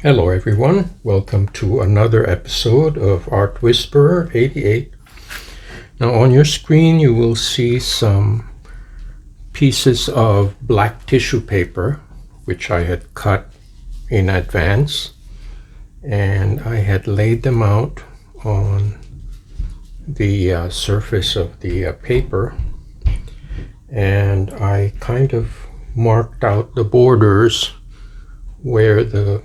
Hello everyone, welcome to another episode of Art Whisperer 88. Now on your screen you will see some pieces of black tissue paper which I had cut in advance, and I had laid them out on the surface of the paper, and I kind of marked out the borders where the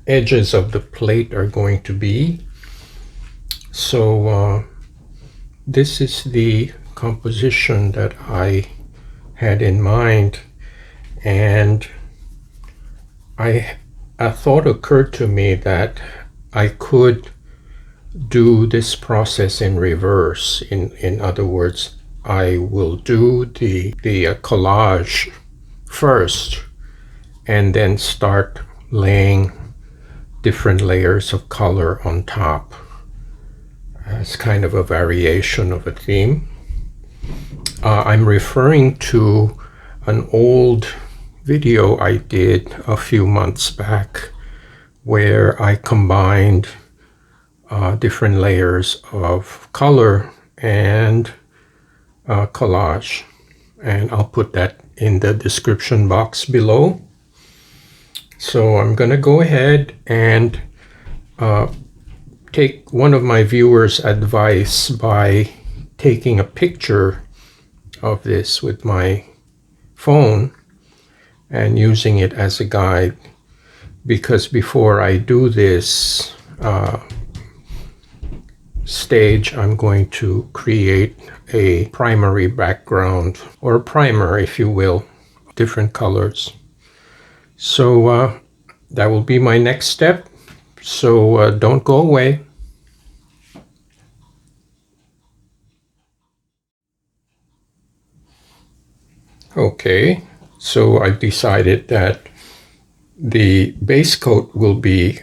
edges of the plate are going to be. So this is the composition that I had in mind, and a thought occurred to me that I could do this process in reverse. In other words, I will do the collage first and then start laying different layers of color on top as kind of a variation of a theme. I'm referring to an old video I did a few months back where I combined different layers of color and collage, and I'll put that in the description box below. So I'm going to go ahead and take one of my viewers' advice by taking a picture of this with my phone and using it as a guide, because before I do this stage, I'm going to create a primary background, or a primer if you will, different colors. So that will be my next step, so don't go away. Okay, so I've decided that the base coat will be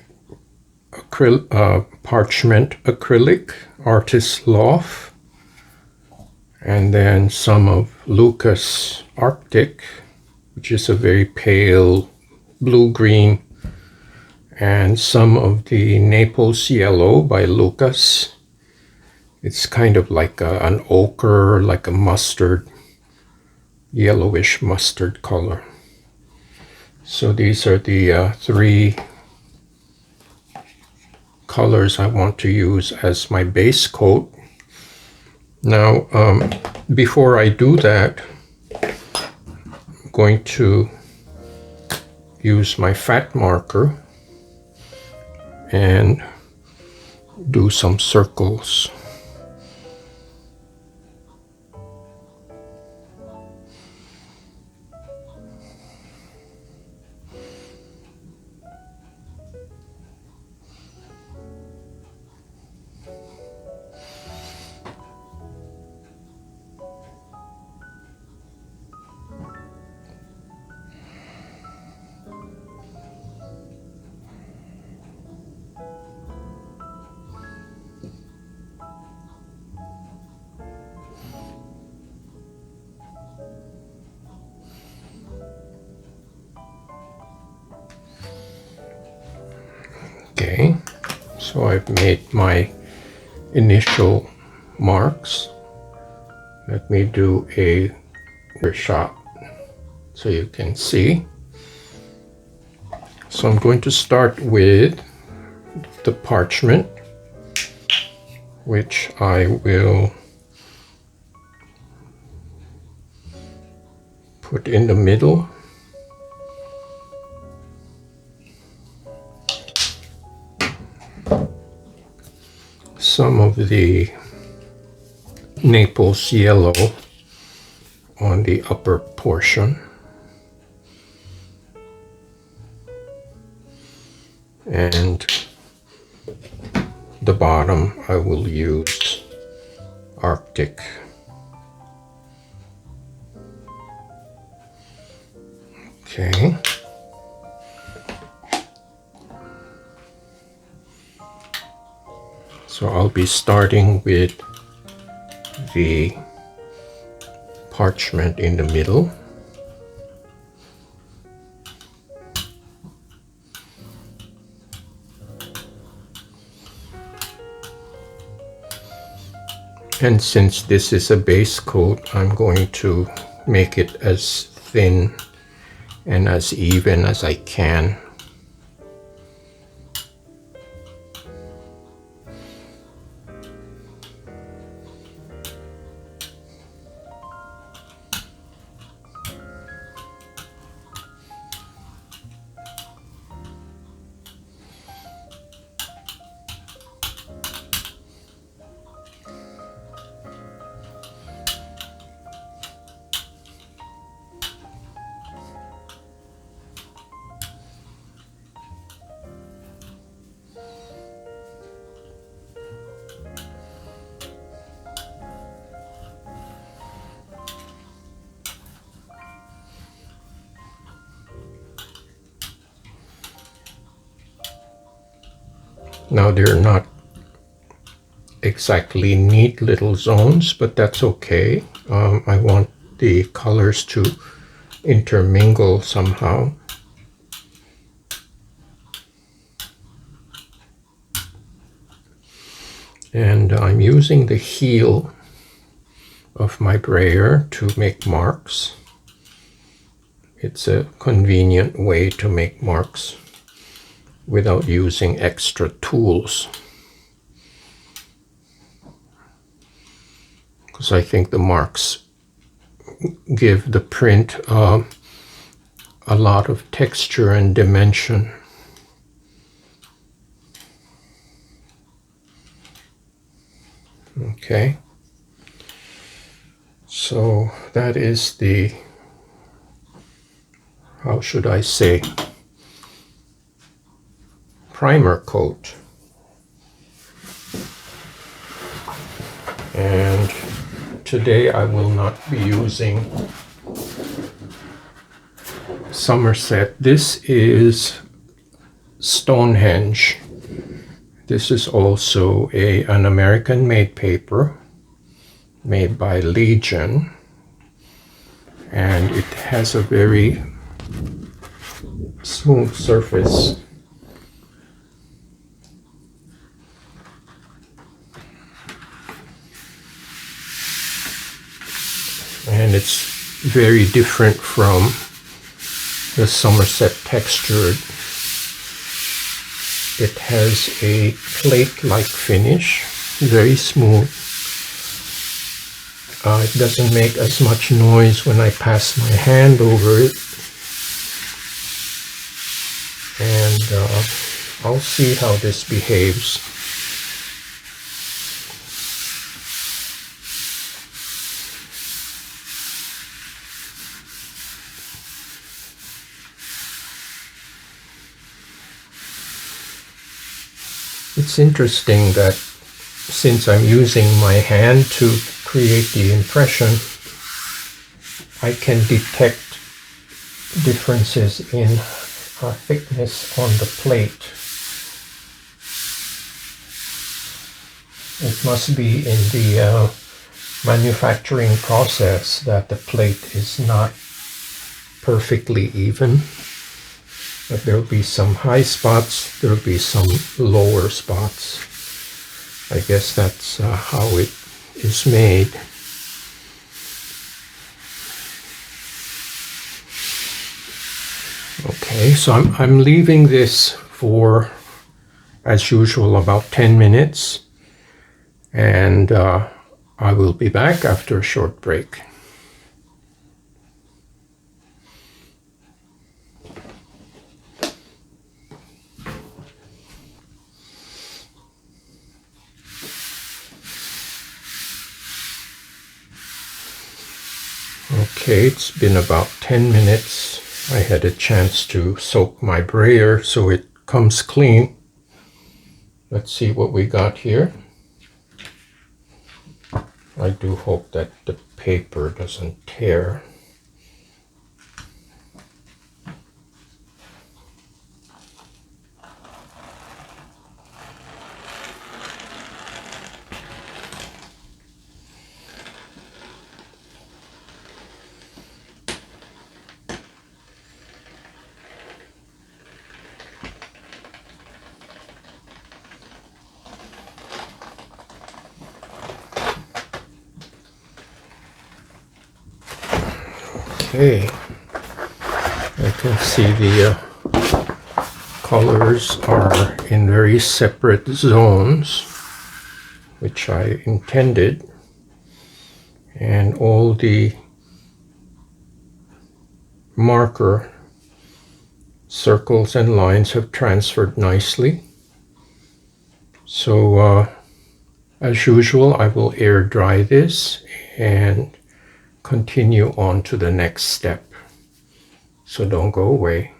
parchment acrylic artist loft, and then some of Lukas Arctic, which is a very pale blue-green, and some of the Naples yellow by Lukas. It's kind of like an ochre, like a mustard, yellowish mustard color. So these are the three colors I want to use as my base coat. Now, before I do that, I'm going to use my fat marker and do some circles. Okay, so I've made my initial marks. Let me do a shot so you can see. So I'm going to start with the parchment, which I will put in the middle. Some of the Naples yellow on the upper portion, and the bottom I will use Arctic. Okay. So I'll be starting with the parchment in the middle. And since this is a base coat, I'm going to make it as thin and as even as I can. Now they're not exactly neat little zones, but that's okay. I want the colors to intermingle somehow. And I'm using the heel of my brayer to make marks. It's a convenient way to make marks without using extra tools. Because I think the marks give the print a lot of texture and dimension. Okay, so that is the, how should I say, primer coat. And today I will not be using Somerset. This is Stonehenge. This is also an American-made paper made by Legion, and it has a very smooth surface. And it's very different from the Somerset textured. It has a plate-like finish, very smooth. It doesn't make as much noise when I pass my hand over it. And I'll see how this behaves. It's interesting that since I'm using my hand to create the impression, I can detect differences in thickness on the plate. It must be in the manufacturing process that the plate is not perfectly even. But there'll be some high spots, there'll be some lower spots. I guess that's how it is made. Okay, so I'm leaving this for, as usual, about 10 minutes, and I will be back after a short break. Okay, it's been about 10 minutes. I had a chance to soak my brayer so it comes clean. Let's see what we got here. I do hope that the paper doesn't tear. Okay, I can see the colors are in very separate zones, which I intended, and all the marker circles and lines have transferred nicely. So as usual, I will air dry this and continue on to the next step. So don't go away.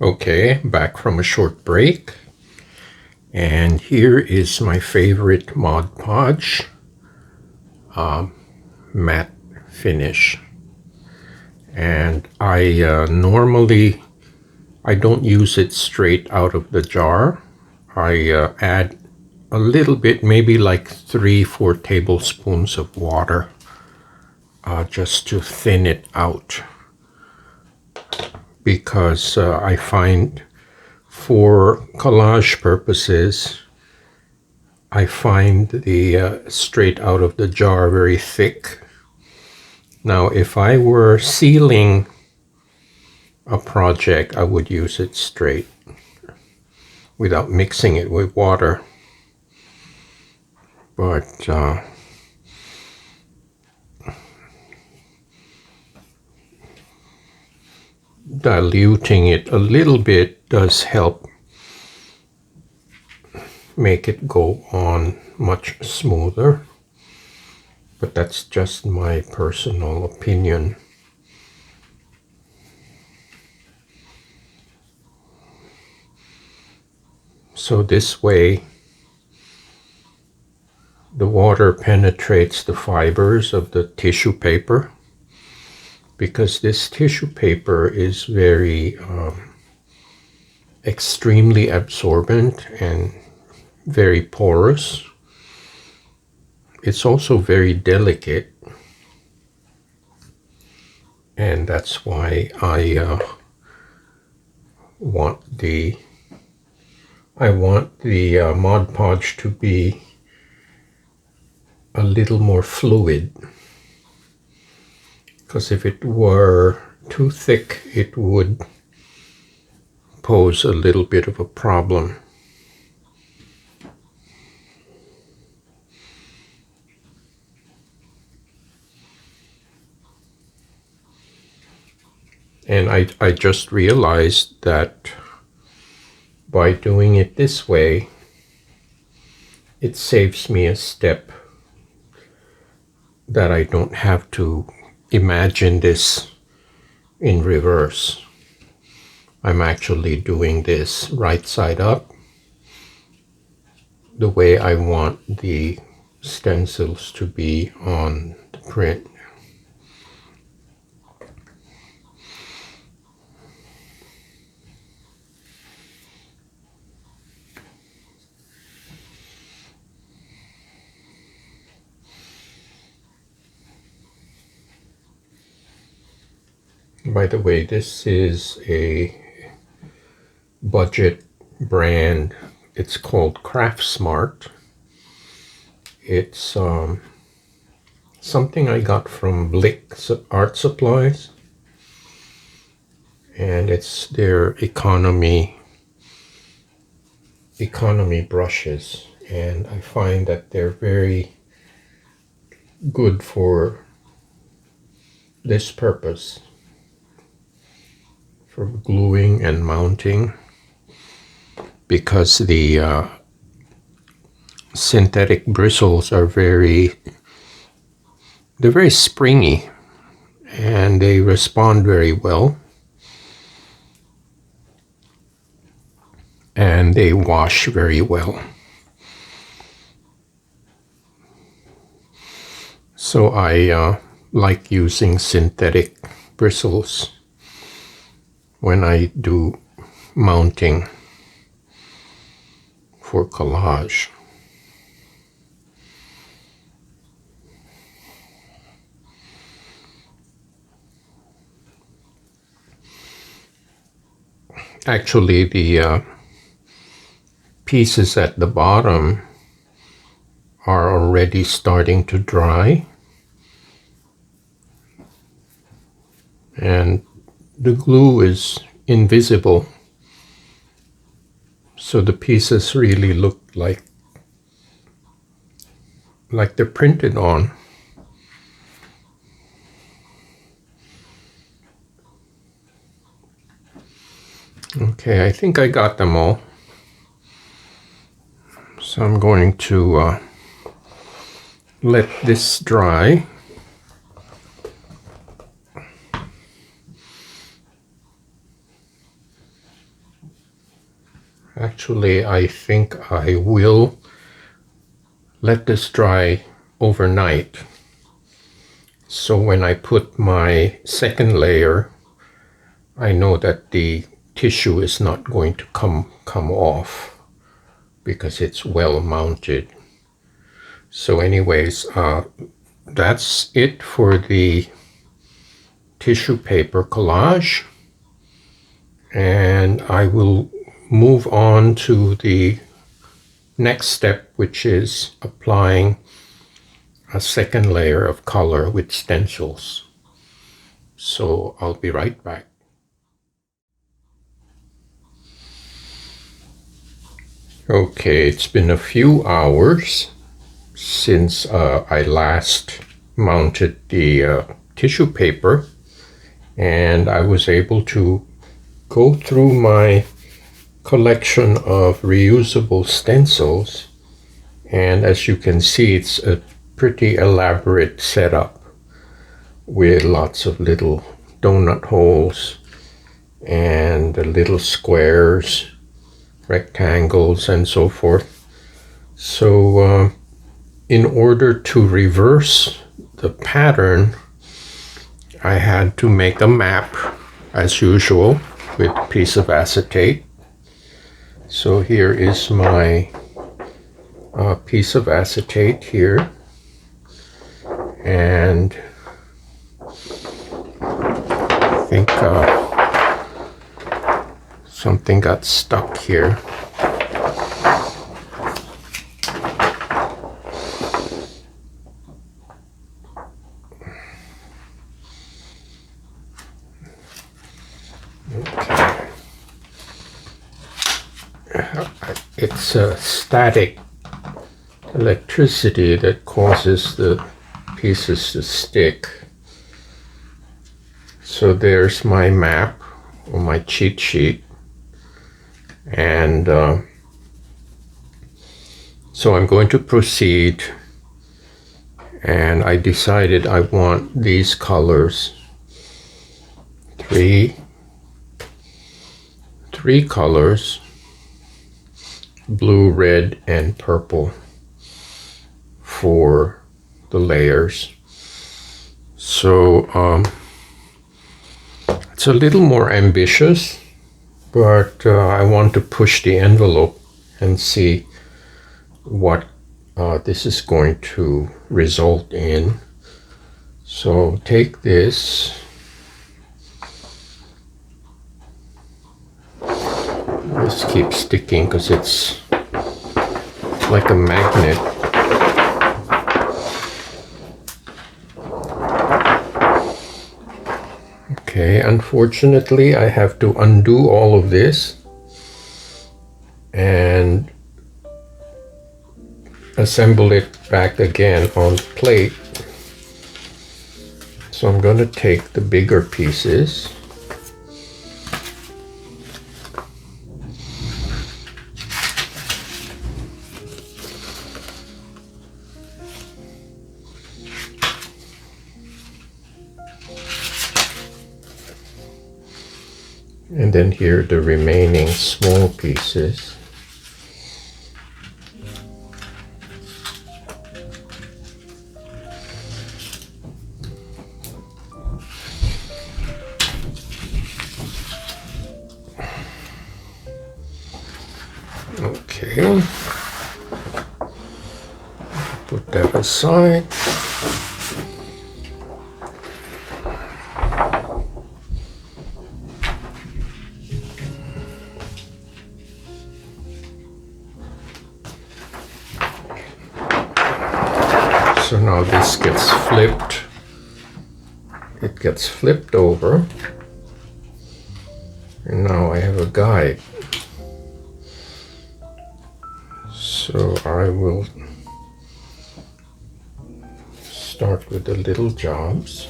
Okay, back from a short break. And here is my favorite Mod Podge matte finish. And I normally, I don't use it straight out of the jar. I add a little bit, maybe like 3-4 tablespoons of water, just to thin it out. Because I find for collage purposes, I find the straight out of the jar very thick. Now, if I were sealing a project, I would use it straight without mixing it with water. But diluting it a little bit does help make it go on much smoother. But that's just my personal opinion. So this way, the water penetrates the fibers of the tissue paper, because this tissue paper is very extremely absorbent and very porous. It's also very delicate, and that's why I want the Mod Podge to be a little more fluid, because if it were too thick, it would pose a little bit of a problem. And I just realized that by doing it this way, it saves me a step, that I don't have to imagine this in reverse. I'm actually doing this right side up, the way I want the stencils to be on the print. By the way, this is a budget brand. It's called Craftsmart. It's something I got from Blick Art Supplies, and it's their economy brushes, and I find that they're very good for this purpose, for gluing and mounting, because the synthetic bristles are they're very springy, and they respond very well, and they wash very well. So I like using synthetic bristles when I do mounting for collage. Actually, the pieces at the bottom are already starting to dry. And the glue is invisible, so the pieces really look like they're printed on. Okay, I think I got them all. So I'm going to let this dry. Actually, I think I will let this dry overnight. So when I put my second layer, I know that the tissue is not going to come off because it's well mounted. So anyways, that's it for the tissue paper collage. And I will move on to the next step, which is applying a second layer of color with stencils. So I'll be right back. Okay, it's been a few hours since I last mounted the tissue paper, and I was able to go through my collection of reusable stencils, and as you can see, it's a pretty elaborate setup with lots of little donut holes and little squares, rectangles, and so forth. So in order to reverse the pattern, I had to make a map as usual with a piece of acetate. So here is my piece of acetate here, and I think something got stuck here. It's static electricity that causes the pieces to stick. So there's my map or my cheat sheet, and so I'm going to proceed, and I decided I want these colors, three colors, blue, red, and purple for the layers. So it's a little more ambitious, but I want to push the envelope and see what this is going to result in. So take this. This keeps sticking because it's like a magnet. Okay, unfortunately I have to undo all of this and assemble it back again on the plate. So I'm going to take the bigger pieces. And then here the remaining small pieces. Okay, put that aside. this gets flipped. It gets flipped over, and now I have a guide. So I will start with the little jobs.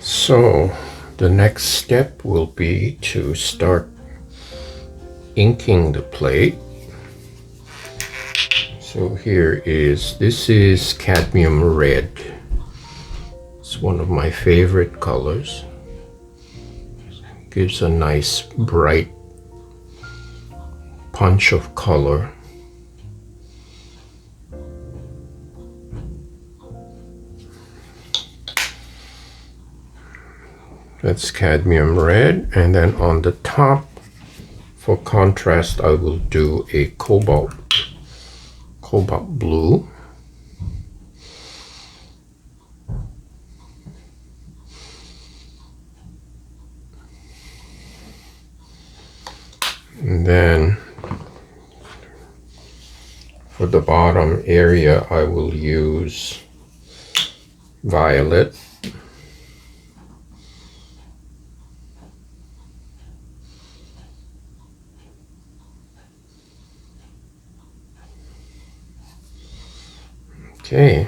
So the next step will be to start inking the plate. So this is cadmium red. It's one of my favorite colors. It gives a nice bright punch of color. That's cadmium red, and then on the top, for contrast, I will do a cobalt blue. And then for the bottom area, I will use violet. Okay.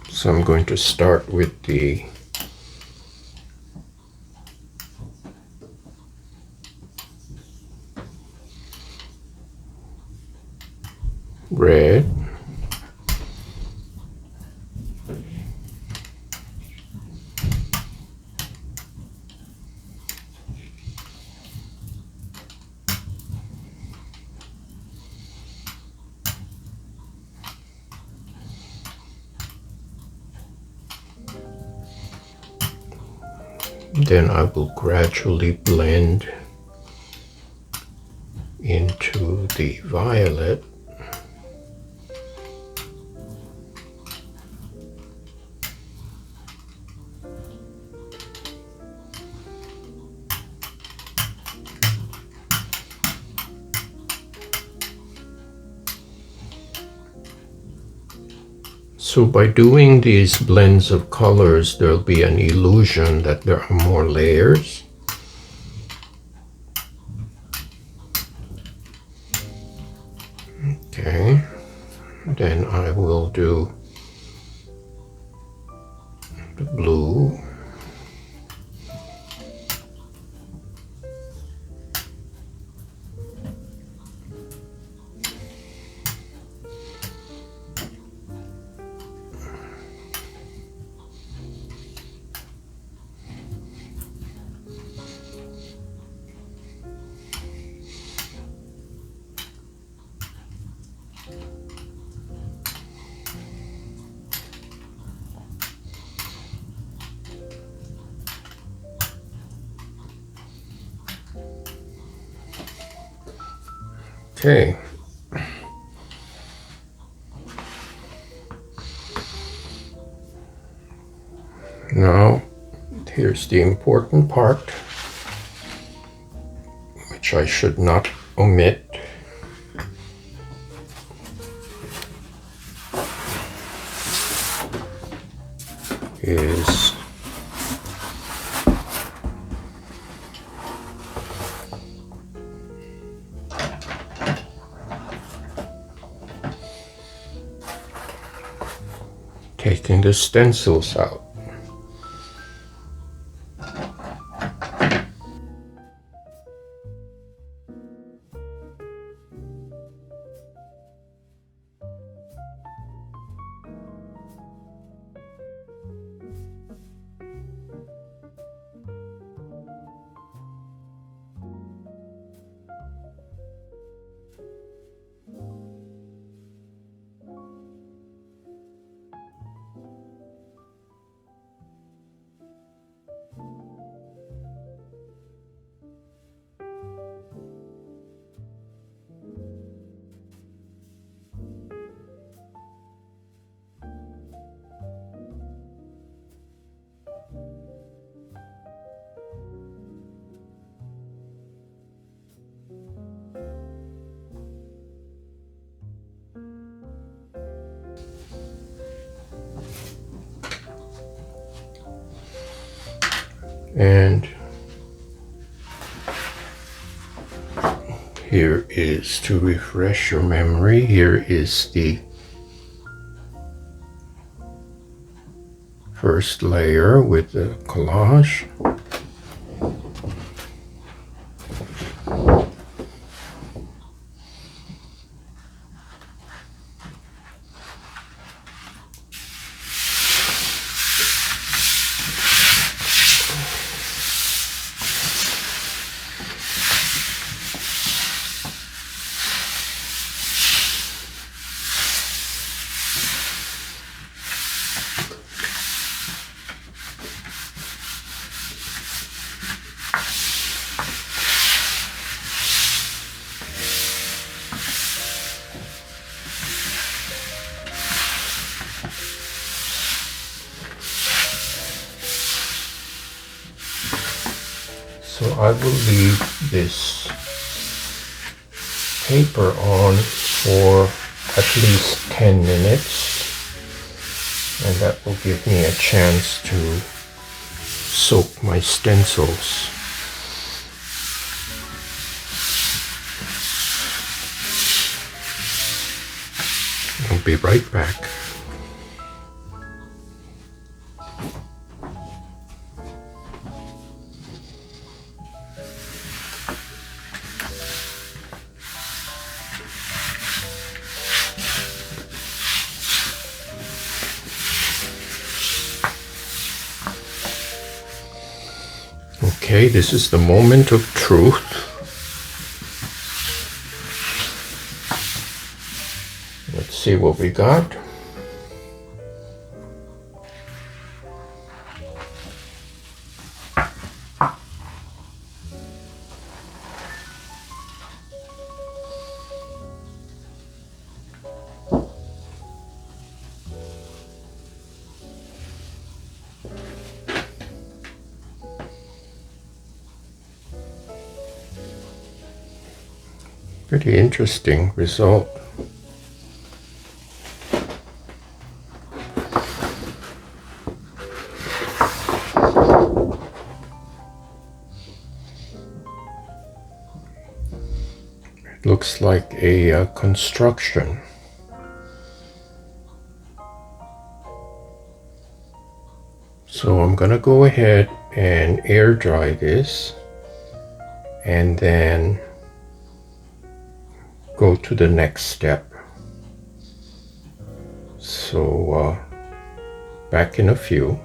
So I'm going to start with the red. Then I will gradually blend into the violet. So by doing these blends of colors, there'll be an illusion that there are more layers. Okay, then I will do the blue. Okay. Now, here's the important part, which I should not omit. Is taking the stencils out. And here is, to refresh your memory, here is the first layer with the collage. So I will leave this paper on for at least 10 minutes, and that will give me a chance to soak my stencils. I'll be right back. Okay, this is the moment of truth. Let's see what we got. Pretty interesting result. It looks like a construction. So I'm gonna go ahead and air dry this and then go to the next step. So back in a few.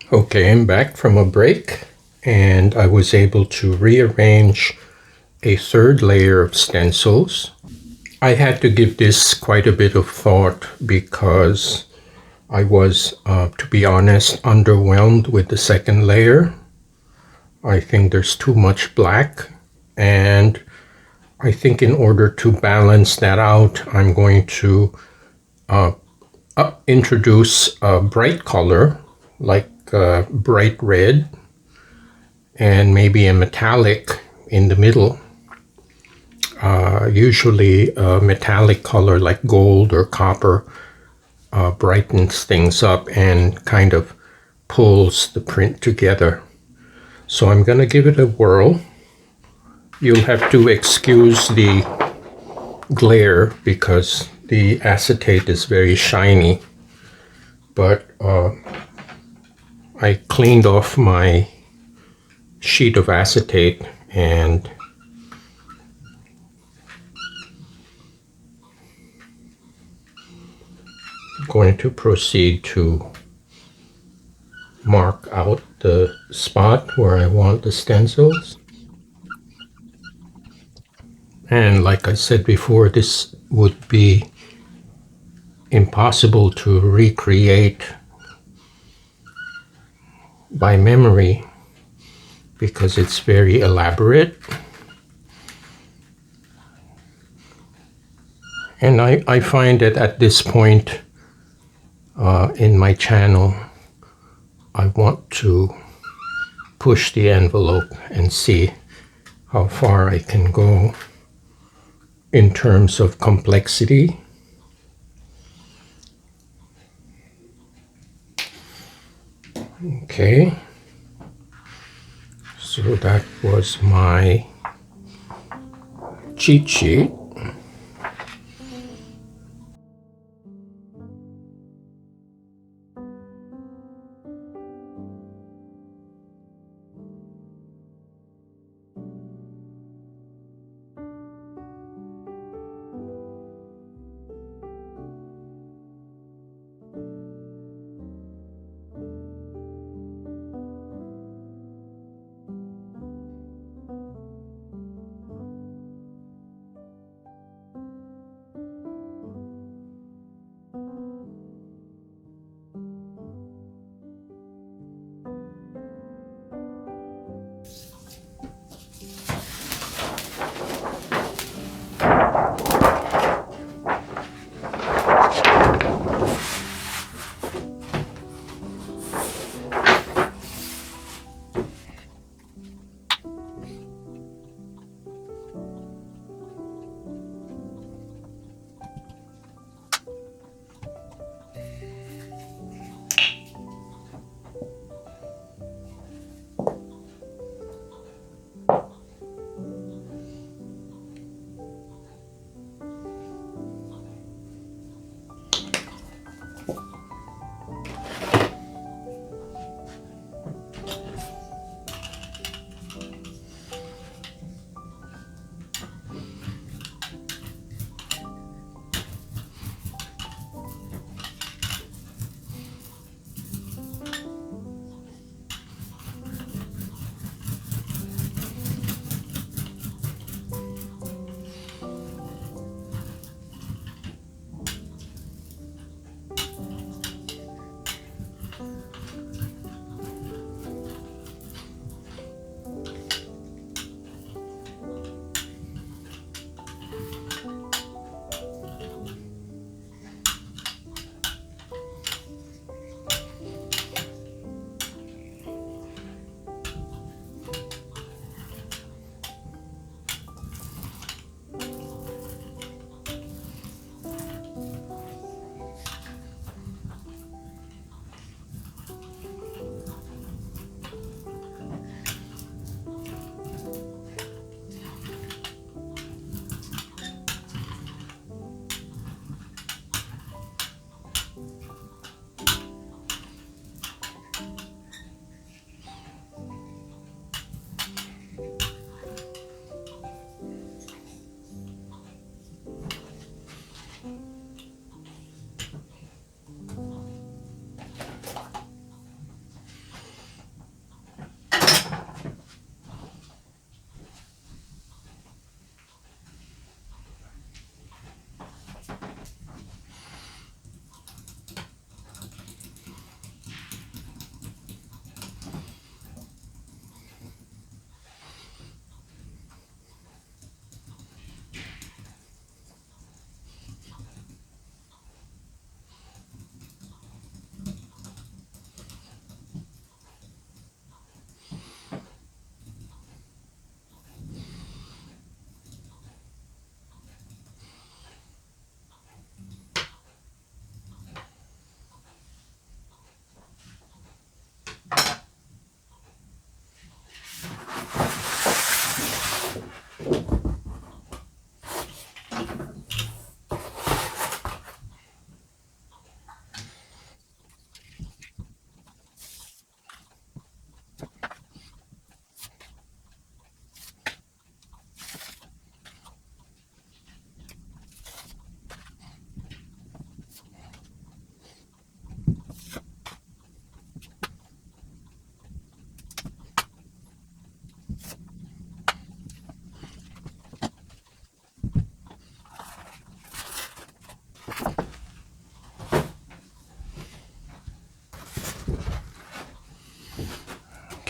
Okay, I'm back from a break, and I was able to rearrange a third layer of stencils. I had to give this quite a bit of thought because I was, to be honest, underwhelmed with the second layer. I think there's too much black, and I think in order to balance that out, I'm going to introduce a bright color, like bright red, and maybe a metallic in the middle. Usually a metallic color like gold or copper brightens things up and kind of pulls the print together. So I'm going to give it a whirl. You'll have to excuse the glare because the acetate is very shiny, but I cleaned off my sheet of acetate and I'm going to proceed to mark out the spot where I want the stencils. And like I said before, this would be impossible to recreate by memory because it's very elaborate. And I find that at this point in my channel, I want to push the envelope and see how far I can go in terms of complexity. Okay, so that was my cheat sheet.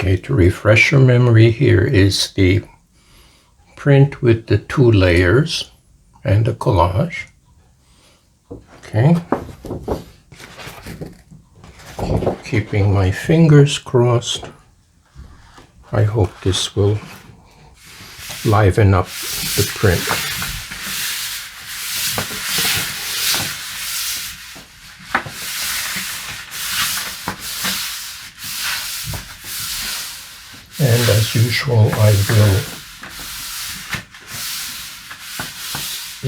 Okay, to refresh your memory, here is the print with the 2 layers and the collage. Okay. Keeping my fingers crossed. I hope this will liven up the print. And as usual, I will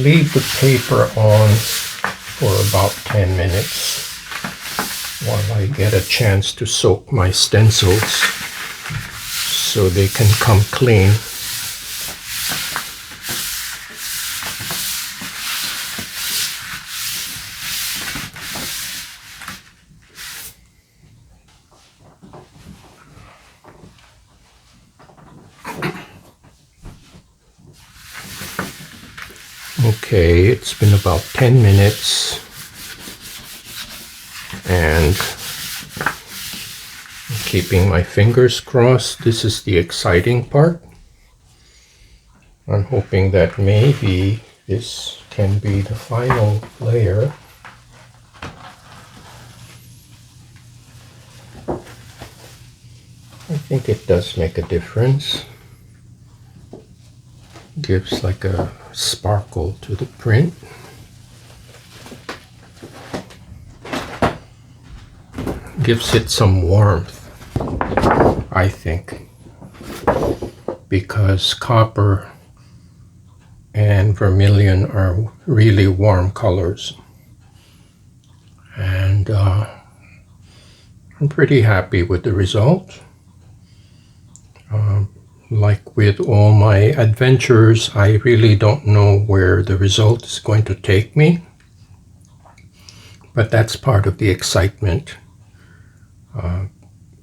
leave the paper on for about 10 minutes while I get a chance to soak my stencils so they can come clean. Okay, it's been about 10 minutes and I'm keeping my fingers crossed. This is the exciting part. I'm hoping that maybe this can be the final layer. I think it does make a difference. Gives like a sparkle to the print. Gives it some warmth, I think, because copper and vermilion are really warm colors, and I'm pretty happy with the result. Like with all my adventures, I really don't know where the result is going to take me, but that's part of the excitement.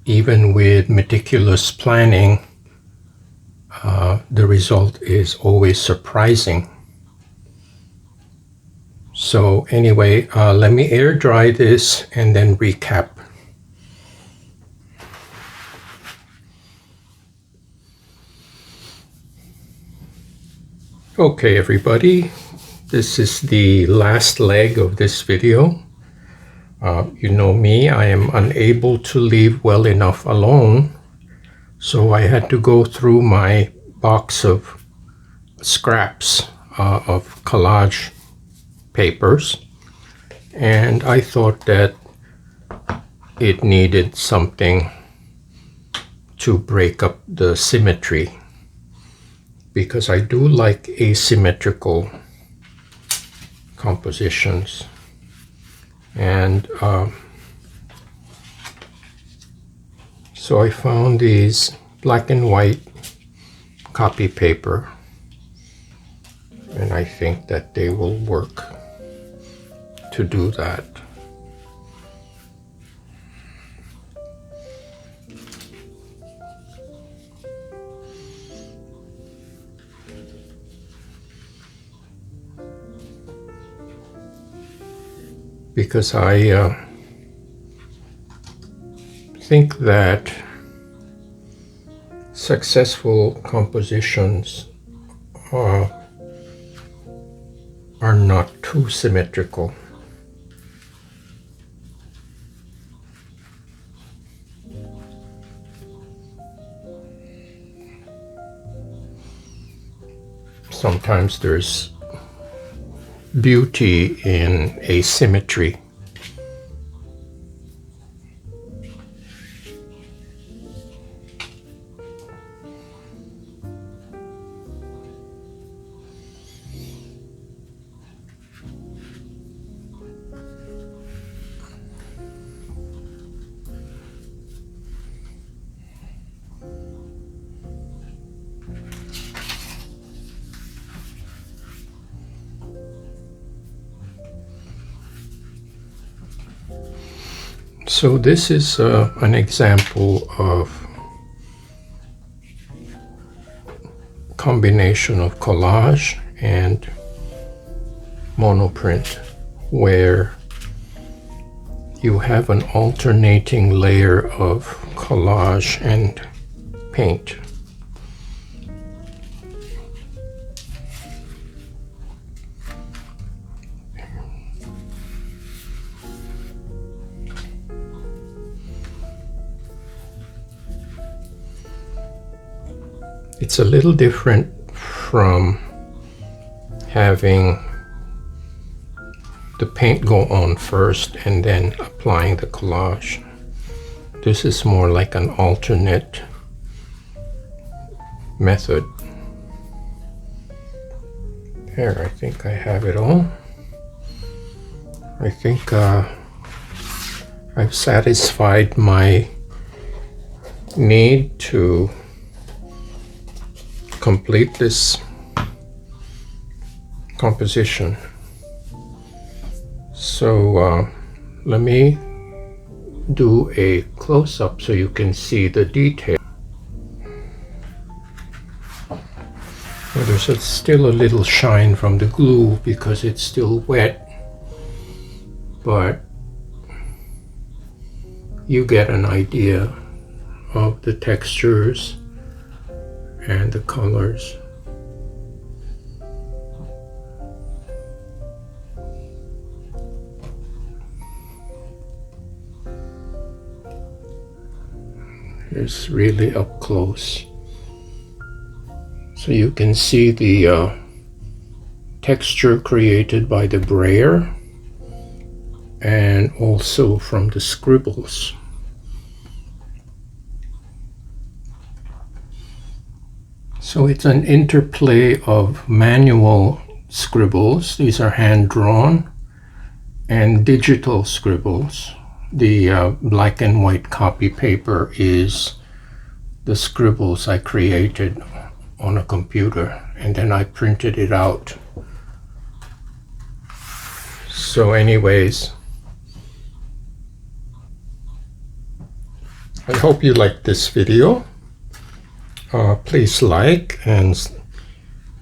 Even with meticulous planning, the result is always surprising. So anyway, let me air dry this and then recap. Okay, everybody, this is the last leg of this video. You know me, I am unable to leave well enough alone, so I had to go through my box of scraps of collage papers, and I thought that it needed something to break up the symmetry, because I do like asymmetrical compositions. And so I found these black and white copy paper, and I think that they will work to do that. Because I think that successful compositions are not too symmetrical. Sometimes there's beauty in asymmetry. So this is an example of combination of collage and monoprint, where you have an alternating layer of collage and paint. It's a little different from having the paint go on first and then applying the collage. This is more like an alternate method. There, I think I have it all. I think I've satisfied my need to complete this composition. So let me do a close-up so you can see the detail. Well, there's still a little shine from the glue because it's still wet, but you get an idea of the textures and the colors. It's really up close. So you can see the texture created by the brayer and also from the scribbles. So it's an interplay of manual scribbles, these are hand-drawn, and digital scribbles. The black and white copy paper is the scribbles I created on a computer, and then I printed it out. So anyways, I hope you liked this video. Please like and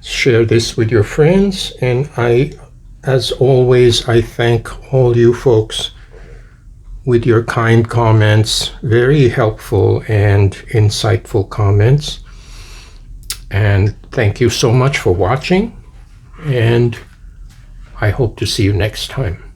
share this with your friends, and as always, I thank all you folks with your kind comments, very helpful and insightful comments. And thank you so much for watching, and I hope to see you next time.